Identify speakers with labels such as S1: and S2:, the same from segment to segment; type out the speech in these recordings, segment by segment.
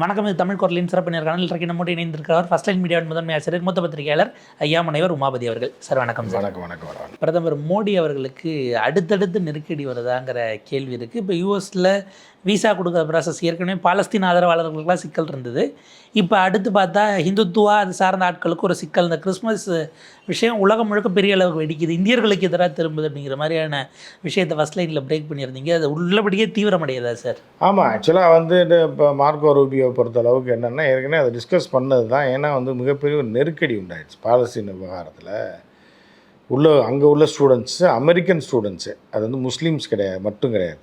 S1: வணக்கம். இது தமிழ் குரலின் சிறப்பு நேர்காணல். இன்றைக்கு நம்மோடு இணைந்திருக்கிறார் ஃபர்ஸ்ட் லைன் மீடியாவின் முதன்மை ஆசிரியர் மூத்த பத்திரிகையாளர் ஐயா முனைவர் உமாபதி அவர்கள். சார் வணக்கம். சார்
S2: வணக்கம்.
S1: பிரதமர் மோடி அவர்களுக்கு அடுத்தடுத்து நெருக்கடி வருதாங்கிற கேள்வி இருக்குது. இப்போ யூஎஸில் விசா கொடுக்குற ப்ராசஸ் ஏற்கனவே பாலஸ்தீன் ஆதரவாளர்களுக்கெல்லாம் சிக்கல் இருந்தது. இப்போ அடுத்து பார்த்தா ஹிந்துத்துவா அது சார்ந்த ஆட்களுக்கு ஒரு சிக்கல். இந்த கிறிஸ்மஸ் விஷயம் உலகம் முழுக்க பெரிய அளவுக்கு வெடிக்குது, இந்தியர்களுக்கு எதிராக திரும்புது அப்படிங்கிற மாதிரியான விஷயத்தை ஃபர்ஸ்ட் லைனில் பிரேக் பண்ணியிருந்தீங்க. அது உள்ளபடியே தீவிரமடையதா சார்?
S2: ஆமாம், ஆக்சுவலாக வந்து இப்போ மார்க்கோ ரூபியோ பொறுத்த அளவுக்கு என்னென்னா ஏற்கனவே அதை டிஸ்கஸ் பண்ணது தான். ஏன்னா வந்து மிகப்பெரிய ஒரு நெருக்கடி உண்டாயிடுச்சு பாலஸ்தீன் விவகாரத்தில். அங்கே உள்ள ஸ்டூடெண்ட்ஸு அமெரிக்கன் ஸ்டூடெண்ட்ஸு, அது வந்து முஸ்லீம்ஸ் மட்டும் கிடையாது.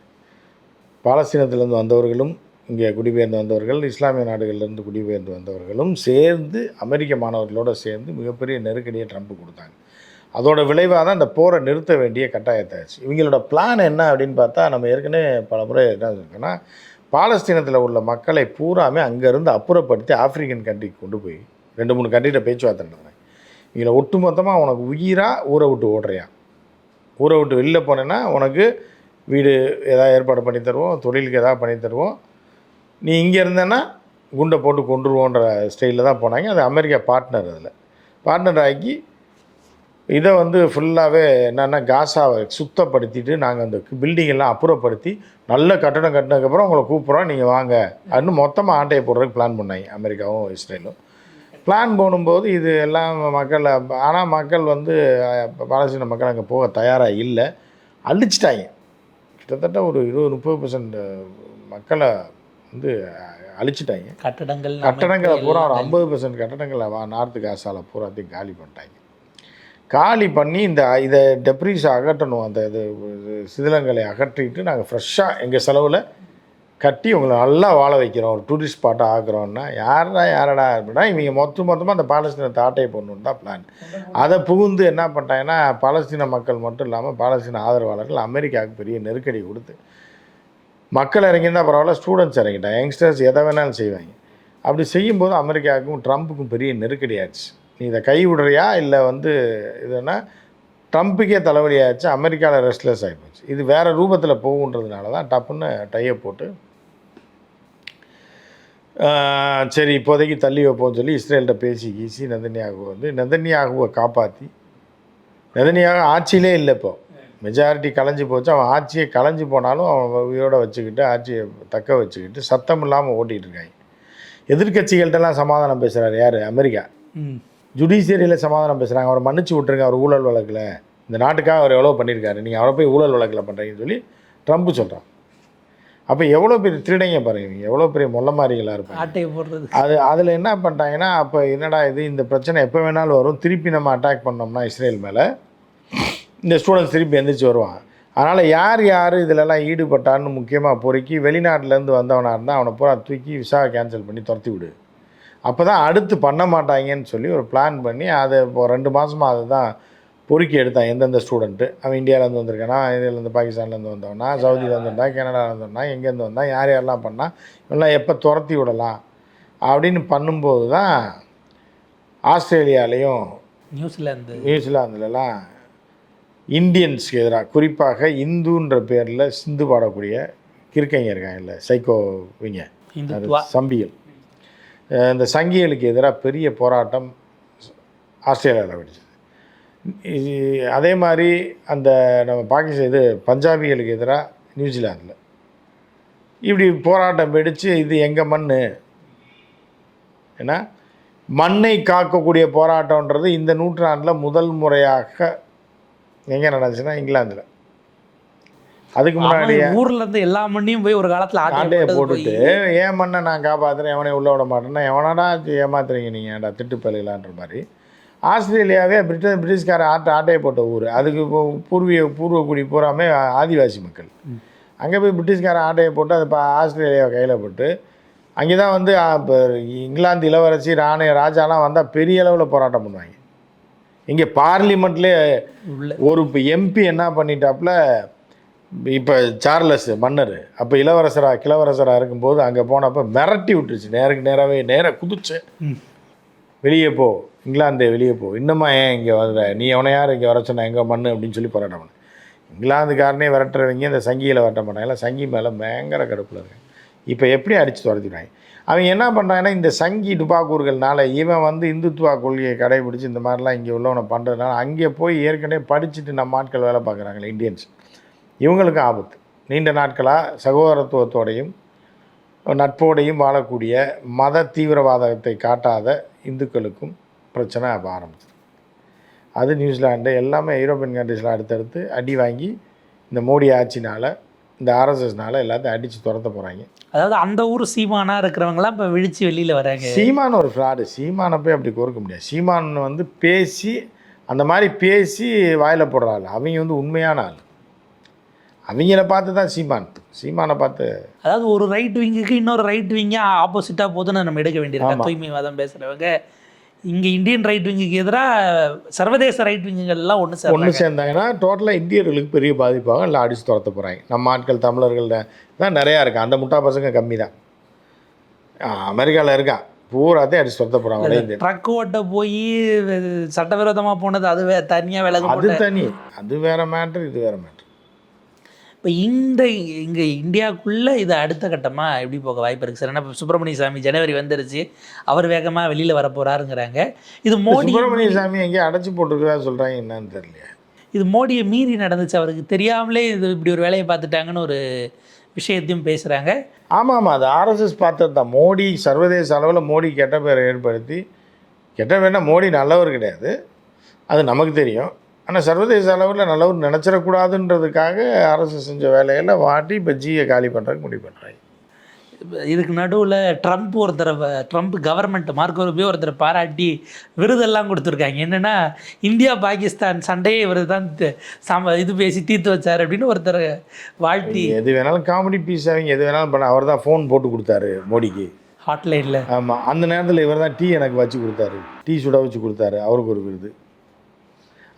S2: பாலஸ்தீனத்திலேருந்து வந்தவர்களும், இங்கே குடிபெயர்ந்து வந்தவர்கள், இஸ்லாமிய நாடுகள்லேருந்து குடிபெயர்ந்து வந்தவர்களும் சேர்ந்து அமெரிக்க மாணவர்களோடு சேர்ந்து மிகப்பெரிய நெருக்கடியை ட்ரம்ப் கொடுத்தாங்க. அதோட விளைவாக தான் இந்த போரை நிறுத்த வேண்டிய கட்டாயத்தாச்சு. இவங்களோட பிளான் என்ன அப்படின்னு பார்த்தா, நம்ம ஏற்கனவே பல முறை என்ன இருக்குன்னா, பாலஸ்தீனத்தில் உள்ள மக்களை பூராமே அங்கேருந்து அப்புறப்படுத்தி ஆஃப்ரிக்கன் கண்ட்ரிக்கு கொண்டு போய் 2-3 கண்ட்ரிகிட்ட பேச்சுவார்த்தை நடத்துகிறாங்க. இதில் ஒட்டுமொத்தமாக உனக்கு உயிராக ஊரை விட்டு ஓடுறியா, ஊரை விட்டு வெளில போனேன்னா உனக்கு வீடு ஏதாவது ஏற்பாடு பண்ணி தருவோம், தொழிலுக்கு எதாவது பண்ணி தருவோம், நீ இங்கே இருந்தேன்னா குண்டை போட்டு கொண்டுருவோன்ற ஸ்டைலில் தான் போனாங்க. அது அமெரிக்கா பார்ட்னர். அதில் பார்ட்னர் ஆக்கி இதை வந்து ஃபுல்லாகவே என்னென்னா காசாவை சுத்தப்படுத்திட்டு நாங்கள் அந்த பில்டிங்கெல்லாம் அப்புறப்படுத்தி நல்ல கட்டடம் கட்டினதுக்கப்புறம் உங்களை கூப்பிட்றோம், நீங்கள் வாங்க அப்படின்னு மொத்தமாக ஆட்டையை போடுறதுக்கு பிளான் பண்ணாங்க அமெரிக்காவும் இஸ்ரேலும். பிளான் போடும்போது இது எல்லாம் மக்கள், ஆனால் மக்கள் வந்து பாலஸ்தீன மக்கள் அங்கே போக தயாராக இல்லை, அழிச்சிட்டாங்க. கிட்டத்தட்ட ஒரு 20-30% மக்களை வந்து அழிச்சிட்டாங்க. கட்டடங்களை பூரா ஒரு 50% கட்டடங்களை நார்த்து காசாவில் பூராத்தையும் காலி பண்ணிட்டாங்க. காலி பண்ணி இதை டெப்ரீஸை அகற்றணும், அந்த இது சிதிலங்களை அகற்றிட்டு நாங்கள் ஃப்ரெஷ்ஷாக எங்கள் செலவில் கட்டி உங்களை நல்லா வாழ வைக்கிறோம், ஒரு டூரிஸ்ட் ஸ்பாட்டாக ஆக்குறோன்னா யாரடா அப்படின்னா இவங்க மொத்தமாக அந்த பாலஸ்தீனத்தை ஆட்டையை போடணுன்னு தான் பிளான். அதை புகுந்து என்ன பண்ணிட்டாங்கன்னா, பாலஸ்தீன மக்கள் மட்டும் இல்லாமல் பாலஸ்தீன ஆதரவாளர்கள் அமெரிக்காவுக்கு பெரிய நெருக்கடி கொடுத்து, மக்கள் இறங்கியிருந்தால் பரவாயில்ல, ஸ்டூடெண்ட்ஸ் இறங்கிட்டாங்க, யங்ஸ்டர்ஸ் எதை வேணாலும் செய்வாங்க. அப்படி செய்யும்போது அமெரிக்காவுக்கும் ட்ரம்ப்புக்கும் பெரிய நெருக்கடி ஆச்சு. நீ இதை கை விடுறியா இல்லை வந்து இதுன்னா ட்ரம்ப்புக்கே தலைவலி ஆச்சு, அமெரிக்காவில் ரெஸ்ட்லெஸ் ஆகிப்போச்சு. இது வேறு ரூபத்தில் போகுன்றதுனால தான் டப்புன்னு டையை போட்டு சரி இப்போதைக்கு தள்ளி வைப்போம்னு சொல்லி இஸ்ரேல்கிட்ட பேசி நெதன்யாகுவை காப்பாற்றி, நெதன்யாகு ஆட்சியிலே இல்லை, இப்போ மெஜாரிட்டி கலைஞ்சி போச்சு. அவன் ஆட்சியை கலைஞ்சி போனாலும் அவன் உயிரோடு வச்சுக்கிட்டு ஆட்சியை தக்க வச்சுக்கிட்டு சத்தம் இல்லாமல் ஓட்டிகிட்டு இருக்காங்க. எதிர்கட்சிகள்கிட்டலாம் சமாதானம் பேசுகிறார் யார்? அமெரிக்கா. ஜுடிஷியரியில் சமாதானம் பேசுகிறாங்க, அவரை மன்னிச்சு விட்ருங்க, அவர் ஊழல் வழக்கில் இந்த நாட்டுக்காக அவர் எவ்வளோ பண்ணியிருக்காரு, நீங்கள் அவரை போய் ஊழல் வழக்கில் பண்ணுறீங்கன்னு சொல்லி ட்ரம்ப் சொல்கிறான். அப்போ எவ்வளோ பெரிய திருடங்க பாருங்க, எவ்வளோ பெரிய மொல்லமாரிகளாக இருப்பாங்க. அதில் என்ன பண்ணிட்டாங்கன்னா, அப்போ என்னடா இது, இந்த பிரச்சனை எப்போ வேணாலும் வரும், திருப்பி நம்ம அட்டாக் பண்ணோம்னா இஸ்ரேல் மேலே இந்த ஸ்டூடெண்ட்ஸ் திருப்பி எந்திரிச்சு வருவான். அதனால் யார் இதிலெல்லாம் ஈடுபட்டான்னு முக்கியமாக பொறுக்கி வெளிநாட்டிலேருந்து வந்தவனாக இருந்தால் அவனை பூரா தூக்கி விசாவை கேன்சல் பண்ணி துரத்தி விடு. அப்போ தான் அடுத்து பண்ண மாட்டாங்கன்னு சொல்லி ஒரு பிளான் பண்ணி அதை இப்போ 2 மாதமாக அதை தான் பொறுக்கி எடுத்தான். எந்தெந்த ஸ்டூடெண்ட்டு அவன் இந்தியாவிலேருந்து வந்திருக்கானா, இந்தியாவிலேருந்து பாகிஸ்தான்லேருந்து வந்தவனா, சவுதியிலேருந்து வந்தான், கனடாவிலேருந்து வந்தான், எங்கேருந்து வந்தான், யாரெல்லாம் பண்ணால் இவெல்லாம் எப்போ துரத்தி விடலாம் அப்படின்னு பண்ணும்போது தான் ஆஸ்திரேலியாலேயும் நியூசிலாந்துலலாம் இந்தியன்ஸ்க்கு எதிராக, குறிப்பாக இந்துன்ற பேரில் சிந்து பாடக்கூடிய கிறுக்கைங்க இருக்காங்கல்ல, சைக்கோவிங்க, சம்பிகள், இந்த சங்கிகளுக்கு எதிராக பெரிய போராட்டம் ஆஸ்திரேலியாவில் வெடிச்சது. அதே மாதிரி அந்த நம்ம பாகிஸ்தான் பஞ்சாபிகளுக்கு எதிராக நியூசிலாந்தில் இப்படி போராட்டம் வெடித்து, இது எங்கள் மண், ஏன்னா மண்ணை காக்கக்கூடிய போராட்டன்றது இந்த நூற்றாண்டில் முதல் முறையாக எங்கே நடந்துச்சுன்னா இங்கிலாந்தில். அதுக்கு முன்னாடி
S1: ஊரில் இருந்து எல்லா மண்ணையும் போய் ஒரு காலத்தில்
S2: ஆட்டையை போட்டுட்டு ஏன் மண்ணை நான் காப்பாற்றுறேன், எவனே உள்ளே விட மாட்டேன்னா எவனடா ஏமாத்துறீங்க நீங்கள், ஏன்டா திட்டுப்பலையிலான்ற மாதிரி. ஆஸ்திரேலியாவே பிரிட்டிஷ்கார ஆட்டையை போட்ட ஊர். அதுக்கு பூர்வக்குடி பூராமே ஆதிவாசி மக்கள். அங்கே போய் பிரிட்டிஷ்கார ஆட்டையை போட்டு அது இப்போ ஆஸ்திரேலியாவை கையில் போட்டு அங்கே தான் வந்து இப்போ இங்கிலாந்து இளவரசி ராஜாலாம் வந்தால் பெரிய அளவில் போராட்டம் பண்ணுவாங்க. இங்கே பார்லிமெண்ட்லேயே ஒரு இப்போ எம்பி என்ன பண்ணிட்டாப்புல, இப்போ சார்லஸ் மன்னர் அப்போ கிழவரசராக இருக்கும்போது அங்கே போனப்போ மிரட்டி விட்டுருச்சு, நேராக குதிச்சு வெளியே போ, இங்கிலாந்தே வெளியே போ, இன்னுமா ஏன் இங்கே வர, நீ எவனை யார் இங்கே வர சொன்ன, எங்கே மண் அப்படின்னு சொல்லி போராட்டம் பண்ண. இங்கிலாந்துக்காரனே விரட்டுறவங்க இந்த சங்கியில் விரட்ட மாட்டாங்க, சங்கி மேலே பயங்கர கடுப்பில் இருக்கு. இப்போ எப்படி அடித்து துரத்திட்டாங்க. அவங்க என்ன பண்ணுறாங்கன்னா இந்த சங்கி துப்பாக்கூர்கள்னால இவன் வந்து இந்துத்துவா கொள்கையை கடைபிடிச்சி இந்த மாதிரிலாம் இங்கே உள்ளவனை பண்ணுறதுனால அங்கே போய் ஏற்கனவே படிச்சுட்டு நம்ம ஆட்கள் வேலை பார்க்குறாங்களே இந்தியன்ஸ், இவங்களுக்கு ஆபத்து. நீண்ட நாட்களாக சகோதரத்துவத்தோடையும் நட்போடையும் வாழக்கூடிய மத தீவிரவாதத்தை காட்டாத இந்துக்களுக்கும் பிரச்சனை அப்போ ஆரம்பிச்சு. அது நியூசிலாண்டு எல்லாமே யூரோப்பியன் கண்ட்ரீஸ்லாம் அடுத்தடுத்து அடி வாங்கி இந்த மோடி ஆட்சினால் இந்த ஆர்எஸ்எஸ்னால எல்லாத்தையும் அடித்து துரத்த போகிறாங்க.
S1: அதாவது அந்த ஊர் சீமானாக இருக்கிறவங்களாம் இப்போ விழிச்சு வெளியில் வராங்க.
S2: சீமான் ஒரு ஃப்ராடு, சீமானை போய் அப்படி கோர்க்க முடியாது. சீமான் வந்து பேசி அந்த மாதிரி பேசி வாயில் போடுற ஆள், அவங்க வந்து உண்மையான ஆள். அவங்கள பார்த்து தான் சீமானை பார்த்து,
S1: அதாவது ஒரு ரைட் விங்குக்கு இன்னொரு ரைட் விங்காக ஆப்போசிட்டாக போதுன்னு நம்ம எடுக்க வேண்டியிருக்கோம். தூய்மைவாதம் பேசுகிறவங்க இங்கே இந்தியன் ரைட் விங்குக்கு எதிராக சர்வதேச ரைட் விங்குகள்லாம் ஒன்று
S2: சேர்ந்தாங்கன்னா டோட்டலாக இந்தியர்களுக்கு பெரிய பாதிப்பாக எல்லாம் அடித்து துரத்த போகிறாங்க. நம்ம ஆட்கள் தமிழர்கள் தான் நிறையா இருக்கான், அந்த முட்டா பசங்க கம்மி தான். அமெரிக்காவில் இருக்கான், பூராத்தையும் அடித்து துரத்த போகிறாங்க.
S1: ட்ரக் ஓட்ட போய் சட்டவிரோதமாக போனது அது தனியாக விலகு,
S2: அது தனி, அது வேறு மேட்ரு, இது வேறு மேட்ரு.
S1: இப்போ இங்கே இந்தியாவுக்குள்ளே இது அடுத்த கட்டமாக எப்படி போக வாய்ப்பு இருக்குது சார்? ஏன்னா இப்போ சுப்பிரமணிய சாமி ஜனவரி வந்துருச்சு, அவர் வேகமாக வெளியில் வர போகிறாருங்கிறாங்க. இது மோடி
S2: சுப்பிரமணிய சாமி எங்கேயும் அடைச்சி போட்டுருக்கா சொல்கிறாங்க, என்னன்னு தெரியல.
S1: இது மோடியை மீறி நடந்துச்சு, அவருக்கு தெரியாமலே இது இப்படி ஒரு வேலையை பார்த்துட்டாங்கன்னு ஒரு விஷயத்தையும் பேசுகிறாங்க.
S2: ஆமாம், அது ஆர்எஸ்எஸ் பார்த்தது தான். மோடி சர்வதேச அளவில் மோடி கெட்ட பேரை ஏற்படுத்தி, கெட்ட பேர்னா மோடி நல்லவர் கிடையாது, அது நமக்கு தெரியும். ஆனால் சர்வதேச அளவில் நல்லவர் நினச்சிடக்கூடாதுன்றதுக்காக அரசு செஞ்ச வேலையில் வாட்டி இப்போ ஜியை காலி பண்ணுறதுக்கு முடிவு பண்ணுறாங்க.
S1: இதுக்கு நடுவில் ட்ரம்ப் கவர்மெண்ட் மார்க்கோ ரூபியோ ஒருத்தரை பாராட்டி விருதெல்லாம் கொடுத்துருக்காங்க. என்னென்னா இந்தியா பாகிஸ்தான் சண்டையே இவர் தான் இது பேசி தீர்த்து வச்சார் அப்படின்னு ஒருத்தர் வாழ்த்தி.
S2: எது வேணாலும் காமெடி பீஸ், அவங்க எது வேணாலும் பண்ண. அவர் தான் ஃபோன் போட்டு கொடுத்தாரு மோடிக்கு
S1: ஹாட்லைனில்.
S2: ஆமாம், அந்த நேரத்தில் இவர் தான் டீ எனக்கு வச்சு கொடுத்தாரு, டீ சுட வச்சு கொடுத்தாரு, அவருக்கு ஒரு விருது.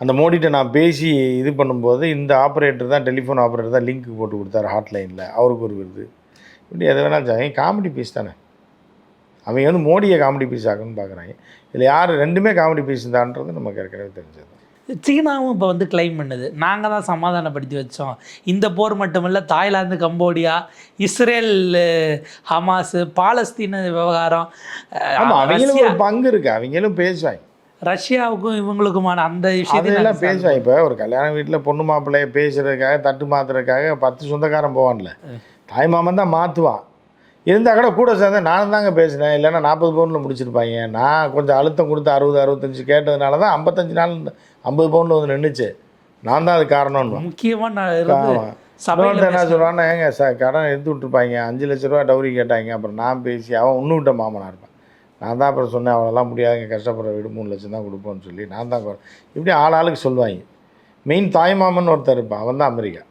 S2: அந்த மோடிகிட்ட நான் பேசி இது பண்ணும்போது இந்த ஆப்ரேட்டர் தான், டெலிஃபோன் ஆப்ரேட்டர் தான் லிங்க் போட்டு கொடுத்தாரு ஹாட்லைனில், அவருக்கு ஒரு விருது. இப்படி எதை வேணாலும் காமெடி பீஸ் தானே. அவங்க வந்து மோடியை காமெடி பீஸ் ஆகணும்னு பார்க்குறாங்க. இதில் யார் ரெண்டுமே காமெடி பீஸ் தான்றது நமக்கு ஏற்கனவே தெரிஞ்சது.
S1: சீனாவும் இப்போ வந்து கிளைம் பண்ணுது, நாங்கள் தான் சமாதானப்படுத்தி வச்சோம். இந்த போர் மட்டுமில்லை, தாய்லாந்து, கம்போடியா, இஸ்ரேல், ஹமாஸ், பாலஸ்தீன விவகாரம்,
S2: அவங்களும் ஒரு பங்கு இருக்குது, அவங்களும் பேசுவாங்க.
S1: ரஷ்யாவுக்கும் இவங்களுக்குமான அந்த
S2: விஷயத்தெல்லாம் பேசுவாங்க. இப்போ ஒரு கல்யாண வீட்டில் பொண்ணு மாப்பிள்ளையை பேசுகிறதுக்காக, தட்டு மாற்றுறதுக்காக 10 சொந்தக்காரன் போவான்ல, தாய் மாமன் தான் மாற்றுவான். இருந்தால் கூட சேர்ந்து நானும் தாங்க பேசினேன், இல்லைன்னா 40 பவுனில் முடிச்சிருப்பாங்க. நான் கொஞ்சம் அழுத்தம் கொடுத்து 60-65 கேட்டதுனால தான் 55 நாள் 50 பவுனில் வந்து நின்றுச்சு. நான் தான் அது காரணம்னு.
S1: முக்கியமாக
S2: என்ன சொல்கிறான்னா, ஏங்க கடன் எடுத்து விட்டுருப்பாங்க, 5 லட்ச ரூபா டவுரி கேட்டாங்க. அப்புறம் நான் பேசி அவன் ஒன்று விட்ட மாமனாக இருப்பான். நான் தான் அப்புறம் சொன்னேன், அவளெல்லாம் முடியாதுங்க, கஷ்டப்படுற வீடு 3 லட்சம் தான் கொடுப்போன்னு சொல்லி நான் தான். இப்படி ஆளுக்கு சொல்லுவாங்க. மெயின் தாய்மாமன் ஒருத்தர் இருப்பான், அவன் தான் அமெரிக்கா,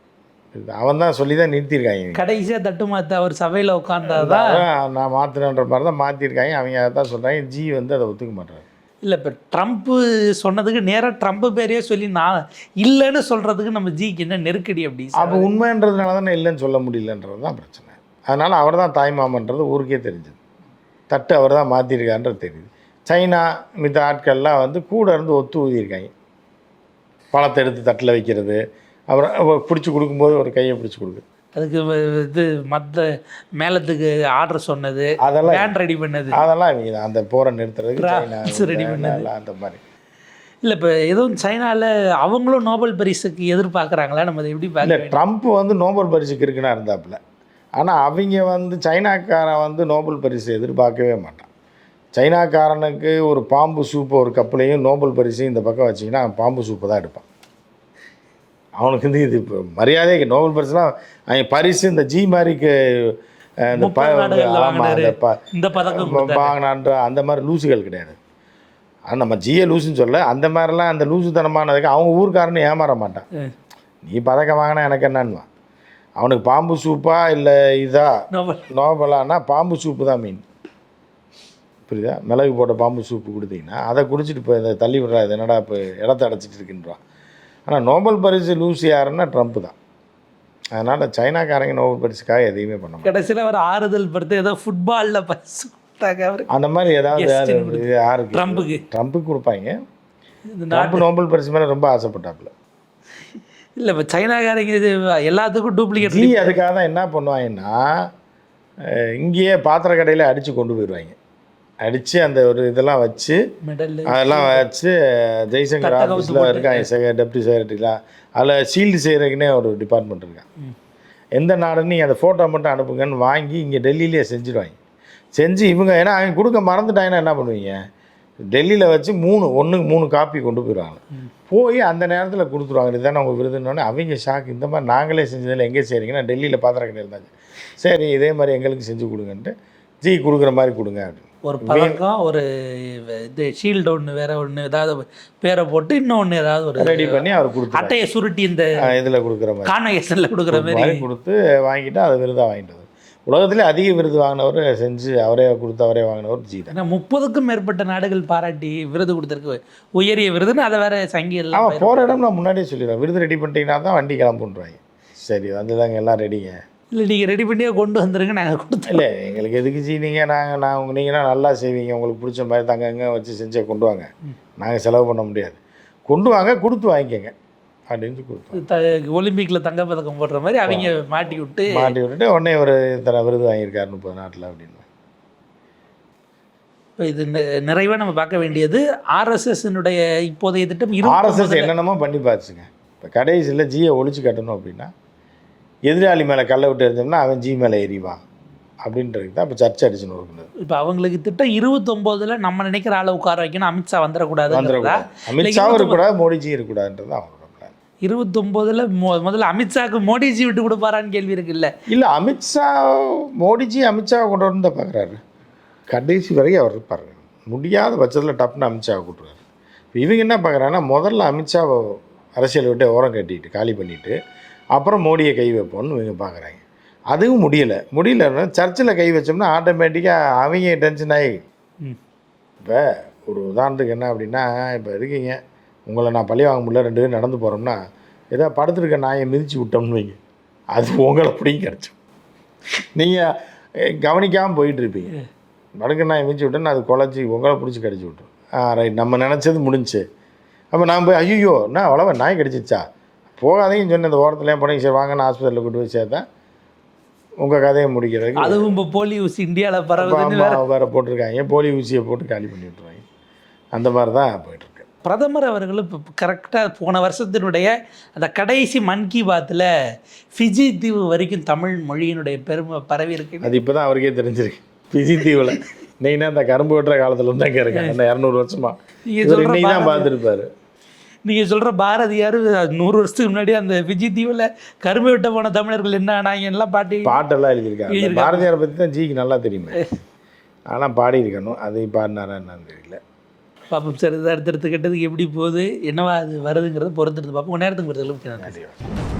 S2: அவன் தான் சொல்லி தான் நிறுத்தியிருக்காங்க.
S1: கடைசியாக தட்டு மாற்ற அவர் சபையில் உட்கார்ந்தாதான்
S2: நான் மாற்றினன்ற மாதிரி தான் மாற்றிருக்காங்க. அவங்க அதை தான் சொல்கிறாங்க. ஜி வந்து அதை ஒத்துக்க மாட்டார்.
S1: இல்லை, இப்போ ட்ரம்ப்பு சொன்னதுக்கு நேராக ட்ரம்ப் பேரையே சொல்லி நான் இல்லைன்னு சொல்கிறதுக்கு நம்ம ஜிக்கு என்ன நெருக்கடி? அப்படி
S2: அப்போ உண்மைன்றதுனால தானே இல்லைன்னு சொல்ல முடியலன்றது தான் பிரச்சனை. அதனால் அவர் தான் தாய்மாமன்றது ஊருக்கே தெரிஞ்சது. தட்டு அவர் தான் மாற்றிருக்கான்றது தெரியுது. சைனா மித்த ஆட்கள்லாம் வந்து கூட இருந்து ஒத்து ஊதியிருக்காங்க. பழத்தை எடுத்து தட்டில் வைக்கிறது, அப்புறம் பிடிச்சி கொடுக்கும்போது ஒரு கையை பிடிச்சி கொடுக்குது,
S1: அதுக்கு இது மற்ற மேலத்துக்கு ஆர்டர் சொன்னது, அதெல்லாம் ரெடி பண்ணது,
S2: அதெல்லாம் இவங்க அந்த போரை நிறுத்துறதுக்கு
S1: ரெடி பண்ணது
S2: அந்த மாதிரி.
S1: இல்லை, இப்போ எதுவும் சைனாவில் அவங்களும் நோபல் பரிசுக்கு எதிர்பார்க்குறாங்களா? நம்ம எப்படி பார்க்கல.
S2: ட்ரம்ப் வந்து நோபல் பரிசுக்கு இருக்குன்னா இருந்தாப்புல. ஆனால் அவங்க வந்து சைனாக்காரன் வந்து நோபல் பரிசு எதிர்பார்க்கவே மாட்டான். சைனாக்காரனுக்கு ஒரு பாம்பு சூப்பு ஒரு கப்புலையும் நோபல் பரிசையும் இந்த பக்கம் வச்சிங்கன்னா பாம்பு சூப்பு தான் எடுப்பான். அவனுக்கு வந்து இது இப்போ மரியாதைக்கு நோபல் பரிசுலாம் அவங்க பரிசு இந்த ஜி மாதிரிக்கு
S1: இந்த பதக்கம்
S2: வாங்கினான்ற அந்த மாதிரி லூசுகள் கிடையாது. ஆனால் நம்ம ஜியை லூசுன்னு சொல்ல, அந்த மாதிரிலாம் அந்த லூசுத்தனமானதுக்கு அவங்க ஊருக்காரன்னு ஏமாற மாட்டான். நீ பதக்கம் வாங்கினா எனக்கு என்னன்னுவான். அவனுக்கு பாம்பு சூப்பா இல்லை இதா நோபலான்னா பாம்பு சூப்பு தான் மீன், புரியுதா? மிளகு போட்ட பாம்பு சூப்பு கொடுத்தீங்கன்னா அதை குடிச்சிட்டு இப்போ இதை தள்ளி விடுறாது, என்னடா இப்போ இடத்த அடைச்சிட்டு இருக்குன்றான். ஆனால் நோபல் பரிசு லூசி யாருன்னா ட்ரம்ப் தான். அதனால் சைனாக்காரங்க நோபல் பரிசுக்காக எதையுமே பண்ண மாட்டாங்க.
S1: கடைசியில் அவர் ஆறுதல் படுத்து ஏதோ ஃபுட்பாலில் பரிசு
S2: அந்த மாதிரி ஏதாவது யாருக்கு ட்ரம்ப்புக்கு கொடுப்பாங்க. ட்ரம்ப் நோபல் பரிசு மேலே ரொம்ப ஆசைப்பட்டாப்புல.
S1: இல்லை, இப்போ சைனாக்காரங்க இது எல்லாத்துக்கும் டூப்ளிகேட்.
S2: அதுக்காக தான் என்ன பண்ணுவாங்கன்னா இங்கேயே பாத்திர கடையில் அடித்து கொண்டு போயிடுவாங்க. அடித்து அந்த ஒரு இதெல்லாம் வச்சு
S1: மெடல்
S2: அதெல்லாம் வச்சு ஜெய்சங்கர் ஆஃபீஸில் இருக்காங்க டெப்டி செக்ரட்டரிலாம். அதில் ஷீல்டு செய்கிறதுக்குன்னே ஒரு டிபார்ட்மெண்ட் இருக்காங்க. எந்த நாடுன்னு நீங்கள் அந்த ஃபோட்டோ மட்டும் அனுப்புங்கன்னு வாங்கி இங்கே டெல்லியிலே செஞ்சுடுவாங்க. செஞ்சு இவங்க ஏன்னா அவங்க கொடுக்க மறந்துட்டாங்கன்னா என்ன பண்ணுவீங்க, டெல்லியில் வச்சு 3 காப்பி கொண்டு போயிடுவாங்க. போய் அந்த நேரத்தில் கொடுத்துருவாங்க, இதுதானே அவங்க விருதுன்னொன்னே அவங்க ஷாக். இந்த மாதிரி நாங்களே செஞ்சதில் எங்கே செய்கிறீங்கன்னா டெல்லியில் பாத்திர கடையில் இருந்தாங்க. சரி இதே மாதிரி எங்களுக்கு செஞ்சு கொடுங்கன்ட்டு கொடுக்குற மாதிரி கொடுங்க அப்படின்னு
S1: ஒரு பதக்கம், ஒரு இது ஷீல்டு ஒன்று, வேற ஒன்று ஏதாவது பேரை போட்டு இன்னொன்று ஏதாவது ஒரு
S2: ரெடி பண்ணி அவர் கொடுத்து
S1: அட்டையை சுருட்டி இந்த
S2: இதில் கொடுக்குற மாதிரி
S1: கான்வெகேஷனில் கொடுக்குற மாதிரி
S2: கொடுத்து வாங்கிட்டு அதை விருதாக வாங்கிட்டு. உலகத்திலே அதிக விருது வாங்கினவர் செஞ்சு அவரே கொடுத்து அவரே வாங்கினவர் தான்.
S1: ஏன்னா 30க்கும் மேற்பட்ட நாடுகள் பாராட்டி விருது கொடுத்துருக்கு, உயரிய விருதுன்னு. அதை வேற சங்கிகள்
S2: அவன் போகிற இடம் நான் முன்னாடியே சொல்லிடுவேன், விருது ரெடி பண்ணிட்டீங்கன்னா தான் வண்டி கிளம்புன்றாங்க. சரி வந்துதாங்க எல்லாம் ரெடிங்க,
S1: இல்லை நீங்கள் ரெடி பண்ணியே கொண்டு வந்துருங்க, நாங்கள் கொடுத்தோம்.
S2: இல்லை எங்களுக்கு எதுக்கு நீங்கள் நீங்கன்னா நல்லா செய்வீங்க, உங்களுக்கு பிடிச்ச மாதிரி தங்கங்க வச்சு செஞ்சே கொண்டு வாங்க, நாங்கள் செலவு பண்ண முடியாது, கொண்டு வாங்க கொடுத்து வாங்கிக்கோங்க அப்படின்னு கொடுத்தோம்.
S1: ஒலிம்பிக்கில் தங்கப்பதக்கம் போடுற மாதிரி அவங்க மாட்டி விட்டுட்டு
S2: உடனே ஒரு இத்தனை விருது வாங்கியிருக்காரு 30 நாட்டில் அப்படின்னு.
S1: இப்போ இது நிறைவாக நம்ம பார்க்க வேண்டியது ஆர்எஸ்எஸ்னுடைய இப்போதைய திட்டம்.
S2: ஆர்எஸ்எஸ் என்னென்னமோ பண்ணி பார்த்துங்க. இப்போ கடைசியில் ஜியை ஒழிச்சு கட்டணும் அப்படின்னா எதிராளி மேலே கல்லை விட்டு எறிஞ்சோம்னா அவன் ஜி மேலே எறிவான் அப்படின்றது தான் இப்போ சர்ச்சை அடிச்சுன்னு இருக்குது.
S1: இப்போ அவங்களுக்கு திட்டம் 29ல் நம்ம நினைக்கிற ஆளை உட்கார வைக்கணும், அமித்ஷா வந்துடக்கூடாது,
S2: அமித்ஷாவும் இருக்கக்கூடாது, மோடிஜி இருக்கக்கூடாதுன்றது தான் அவங்களோட பிளான்.
S1: 29ல் முதல்ல அமித்ஷாவுக்கு மோடிஜி விட்டு கொடுப்பாரான்னு கேள்வி இருக்குல்ல.
S2: இல்லை அமித்ஷாவை கொண்டு வந்து தான் பார்க்குறாரு, கடைசி வரைக்கும் அவர் இருப்பார். முடியாத பட்சத்தில் டப்புன்னு அமித்ஷாவை கூட்டுறாரு. இப்போ இவங்க என்ன பார்க்குறாங்கன்னா முதல்ல அமித்ஷாவை அரசியல் விட்டு ஓரம் கட்டிட்டு காலி பண்ணிவிட்டு அப்புறம் மோடியை கை வைப்போம்னு இவங்க பார்க்குறாங்க. அதுவும் முடியலன்னா சர்ச்சில் கை வச்சோம்னா ஆட்டோமேட்டிக்காக அவங்க டென்ஷன் ஆகி. இப்போ ஒரு உதாரணத்துக்கு என்ன அப்படின்னா, இப்போ இருக்கீங்க, உங்களை நான் பழி வாங்க முடியல, 2 பேரும் நடந்து போகிறோம்னா ஏதோ படுத்துருக்க நாயை மிதித்து விட்டோம்னு வைங்க, அது உங்களை பிடிங்க கிடச்சோம். நீங்கள் கவனிக்காமல் போயிட்டுருப்பீங்க, படுக்க நாயை மிதிச்சு விட்டோன்னு அது குழச்சி உங்களை பிடிச்சி கடிச்சு விட்டோம். ரைட், நம்ம நினச்சது முடிஞ்சு. அப்போ நான் போய் ஐயோ என்ன அவ்வளோ நாய் கடிச்சிச்சா, போகாதையும் சொன்ன இந்த ஓரத்துலேயே போனீங்க, சரி வாங்க நான் ஹாஸ்பிட்டலில் கூட்டு போய் சேர்த்தேன் உங்கள் கதையை முடிக்கிறதுக்கு.
S1: அதுவும் இப்போ போலி ஊசி இந்தியாவில் பரவுதுன்னு
S2: வேறு போட்டிருக்காங்க, போலி ஊசியை போட்டு காலி பண்ணி விட்ருவாங்க. அந்த மாதிரி தான் போயிட்டுருக்கு.
S1: பிரதமர் அவர்களும் இப்போ கரெக்டாக போன வருஷத்தினுடைய அந்த கடைசி மன் கி பாத்தில் ஃபிஜி தீவு வரைக்கும் தமிழ் மொழியினுடைய பெருமை பரவி இருக்கு.
S2: அது இப்போ தான் அவருக்கே தெரிஞ்சிருக்கு. ஃபிஜி தீவில் நீங்கன்னா அந்த கரும்பு வெட்டுற காலத்தில் வந்து அங்கே இருக்காங்க, அந்த 200 வருஷமாக இன்னைக்கு தான் பார்த்துருப்பாரு.
S1: நீங்கள் சொல்கிற பாரதியார் 100 வருஷத்துக்கு முன்னாடி அந்த ஃபிஜி தீவில் கரும்பு வெட்ட போன தமிழர்கள் என்ன ஆனாங்க எல்லாம்
S2: பாட்டெல்லாம் எழுதியிருக்காங்க. பாரதியாரை பற்றி தான் ஜிக்கு நல்லா தெரியுமே, ஆனால் பாடி இருக்கணும், அதை பாடினாரா என்னன்னு தெரியல.
S1: பார்ப்போம் சார், இது அடுத்தடுத்து கெட்டதுக்கு எப்படி போகுது, என்னவா அது வருதுங்கிறத பொறுத்திருந்து பார்ப்போம். நேரத்துக்கு வருது.